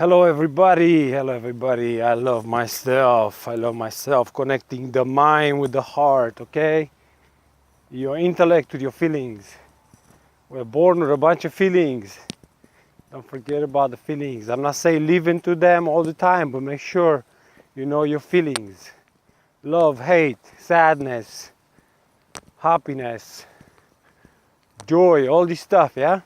Hello everybody, hello everybody. I love myself. I love myself. Connecting the mind with the heart, okay? Your intellect with your feelings. We're born with a bunch of feelings. Don't forget about the feelings. I'm not saying live into them all the time, but make sure you know your feelings. Love, hate, sadness, happiness, joy, all this stuff, yeah?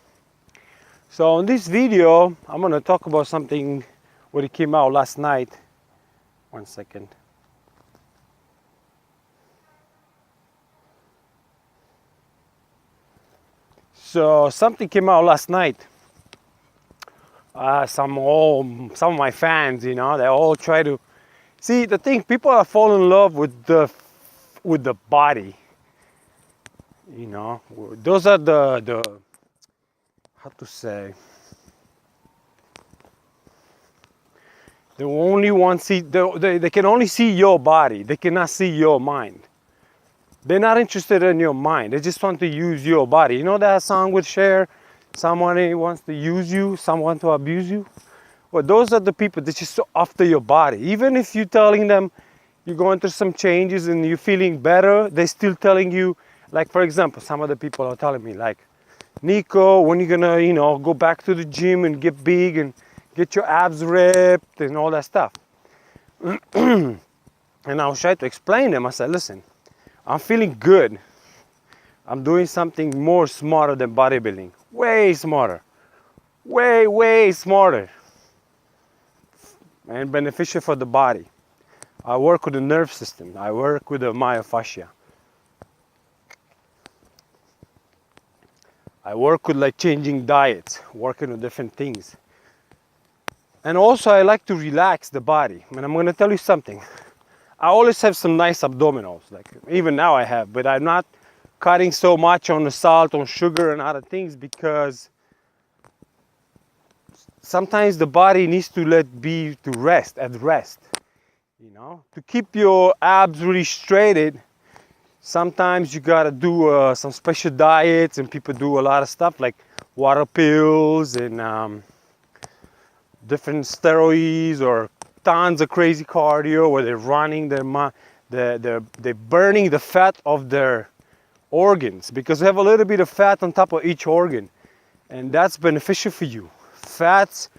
So in this video, I'm gonna talk about something when it came out last night. 1 second. So something came out last night. Some of my fans, they all try to see the thing. People are falling in love with the body. Those are the how to say. They only want see they can only see your body. They cannot see your mind. They're not interested in your mind. They just want to use your body. You know that song with Cher? Somebody wants to use you, someone to abuse you. Well, those are the people that just so after your body. Even if you're telling them you're going through some changes and you're feeling better, they're still telling you, like for example, some of the people are telling me like, Nico, when you gonna, go back to the gym and get big and get your abs ripped and all that stuff. And I was trying to explain them. I said, listen, I'm feeling good. I'm doing something more smarter than bodybuilding. Way smarter. Way smarter. And beneficial for the body. I work with the nerve system. I work with the myofascia. I work with like changing diets, working with different things. And also I like to relax the body. And I'm gonna tell you something. I always have some nice abdominals, like even now I have, but I'm not cutting so much on the salt, on sugar and other things because sometimes the body needs to rest, at rest. To keep your abs really straighted, sometimes you gotta do some special diets, and people do a lot of stuff like water pills and different steroids or tons of crazy cardio where they're running they're burning the fat of their organs because they have a little bit of fat on top of each organ, and that's beneficial for you. Fats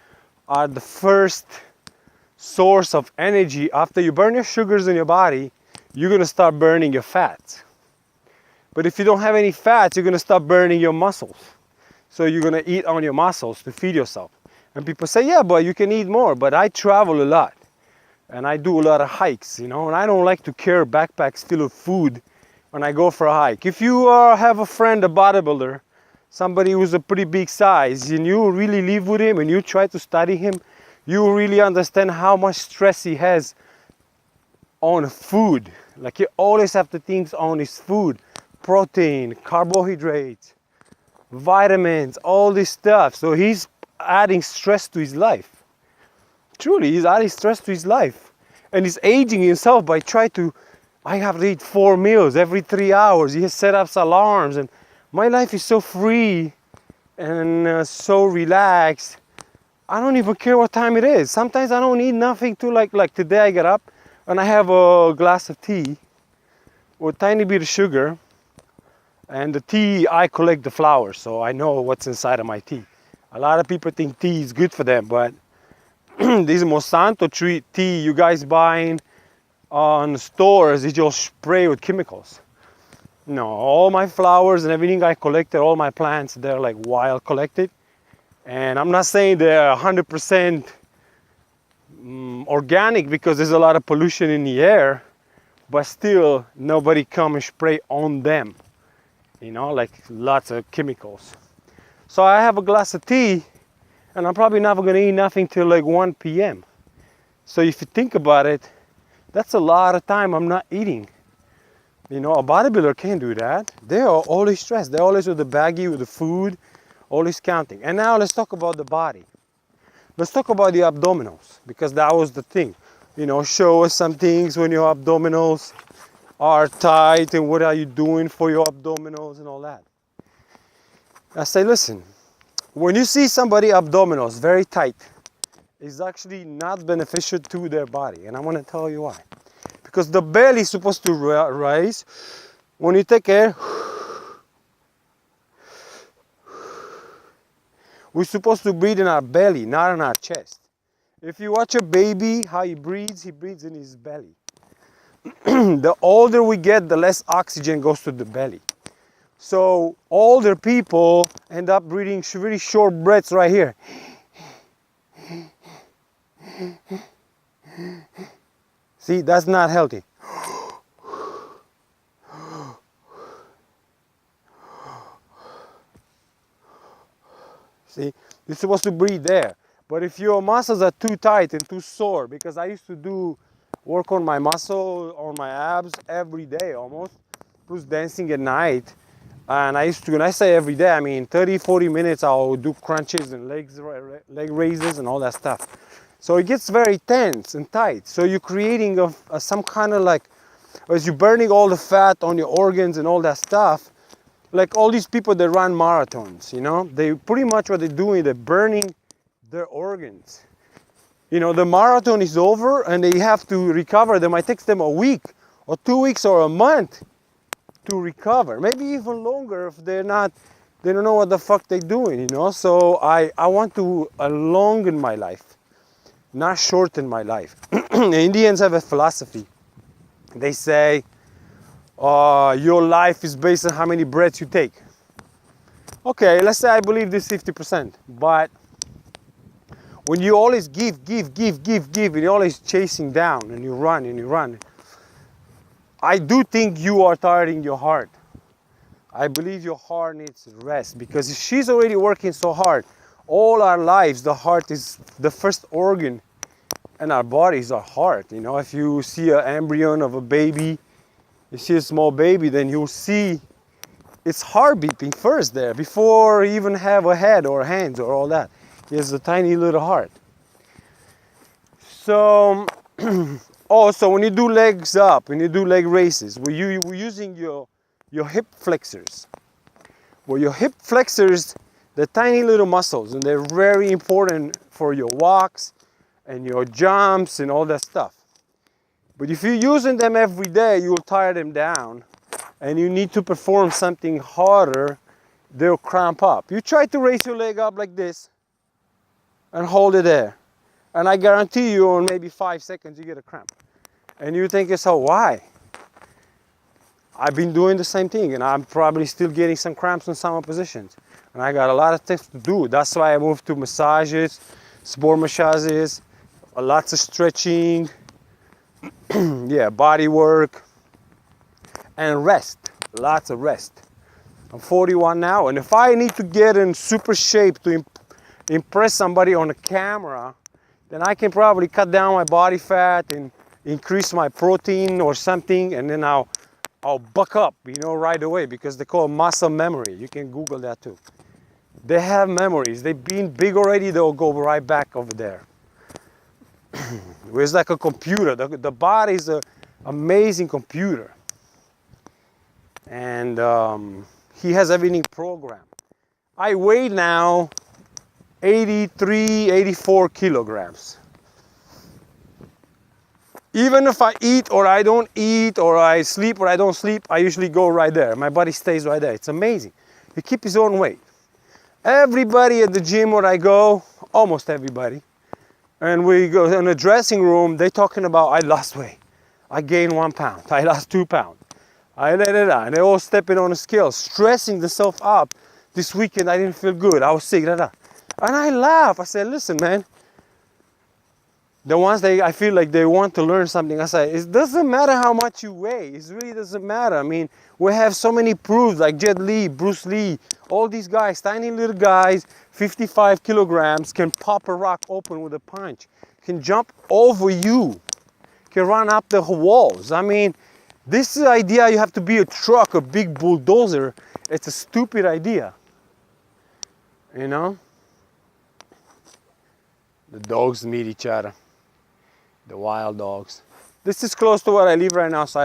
are the first source of energy. After you burn your sugars in your body, you're gonna start burning your fats. But if you don't have any fats, you're gonna start burning your muscles. So you're gonna eat on your muscles to feed yourself. And people say, yeah, but you can eat more. But I travel a lot. And I do a lot of hikes, and I don't like to carry backpacks full of food when I go for a hike. If you have a friend, a bodybuilder, somebody who's a pretty big size, and you really live with him and you try to study him, you really understand how much stress he has on food. Like he always have to think on his food, protein, carbohydrates, vitamins, all this stuff. So he's adding stress to his life. Truly, he's adding stress to his life. And he's aging himself by I have to eat 4 meals every 3 hours. He has set up alarms, and my life is so free and so relaxed. I don't even care what time it is. Sometimes I don't eat nothing too, like today I get up and I have a glass of tea with a tiny bit of sugar. And the tea, I collect the flowers, so I know what's inside of my tea. A lot of people think tea is good for them, but this Monsanto tea you guys buying on stores is just spray with chemicals. No, all my flowers and everything I collected, all my plants, they're like wild collected. And I'm not saying they're 100% organic because there's a lot of pollution in the air, but still nobody come and spray on them, like lots of chemicals. So I have a glass of tea, and I'm probably not gonna eat nothing till like 1 p.m. So if you think about it, that's a lot of time I'm not eating. A bodybuilder can't do that. They are always stressed. They're always with the baggie, with the food, always counting. And now let's talk about the body. Let's talk about the abdominals, because that was the thing. Show us some things when your abdominals are tight and what are you doing for your abdominals and all that. I say, listen, when you see somebody abdominals very tight is actually not beneficial to their body. And I'm going to tell you why. Because the belly is supposed to rise when you take air. We're supposed to breathe in our belly, not in our chest. If you watch a baby, how he breathes in his belly. The older we get, the less oxygen goes to the belly. So older people end up breathing really short breaths right here. See, that's not healthy. See, you're supposed to breathe there. But if your muscles are too tight and too sore, because I used to do work on my muscle, on my abs every day almost, plus dancing at night. And I used to, when I say every day, I mean 30, 40 minutes, I'll do crunches and leg raises and all that stuff. So it gets very tense and tight. So you're creating some kind of like, as you're burning all the fat on your organs and all that stuff, like all these people that run marathons, you know, they pretty much what they're doing, they're burning their organs. You know, the marathon is over and they have to recover. They might take them a week or 2 weeks or a month to recover, maybe even longer if they don't know what the fuck they're doing, you know. So I want to elongate my life, not shorten my life. The Indians have a philosophy. They say, your life is based on how many breaths you take. Okay, let's say I believe this 50%, but when you always give, and you're always chasing down and you run, I do think you are tiring your heart. I believe your heart needs rest, because if she's already working so hard, all our lives, the heart is the first organ in our body is our heart. You know, if you see an embryo of a baby, you see a small baby, then you'll see its heart beating first there, before you even have a head or hands or all that. He has a tiny little heart. So, also when you do legs up, when you do leg raises, we're using your hip flexors. Well, your hip flexors, they're tiny little muscles, and they're very important for your walks and your jumps and all that stuff. But if you're using them every day, you'll tire them down, and you need to perform something harder, they'll cramp up. You try to raise your leg up like this and hold it there, and I guarantee you in maybe 5 seconds you get a cramp. And you think yourself, why? I've been doing the same thing, and I'm probably still getting some cramps in some positions. And I got a lot of things to do. That's why I moved to massages, sport massages, lots of stretching, yeah, body work, and rest, lots of rest. I'm 41 now, and if I need to get in super shape to impress somebody on a camera, then I can probably cut down my body fat and increase my protein or something, and then I'll buck up, you know, right away, because they call it muscle memory. You can Google that too. They have memories. They've been big already, they'll go right back over there. It's like a computer. The body is an amazing computer. And he has everything programmed. I weigh now 83, 84 kilograms. Even if I eat or I don't eat, or I sleep or I don't sleep, I usually go right there. My body stays right there. It's amazing. He keeps his own weight. Everybody at the gym where I go, almost everybody, and we go in the dressing room, they're talking about, I lost weight. I gained 1 pound. I lost 2 pounds. And they're all stepping on the scale, stressing themselves up. This weekend I didn't feel good. I was sick. And I laugh. I said, listen, man. The ones I feel like they want to learn something, I say, it doesn't matter how much you weigh. It really doesn't matter. I mean, we have so many proofs like Jet Li, Bruce Lee, all these guys, tiny little guys, 55 kilograms, can pop a rock open with a punch, can jump over you, can run up the walls. I mean, this idea you have to be a truck, a big bulldozer, it's a stupid idea. You know? The dogs meet each other. The wild dogs. This is close to where I live right now, so I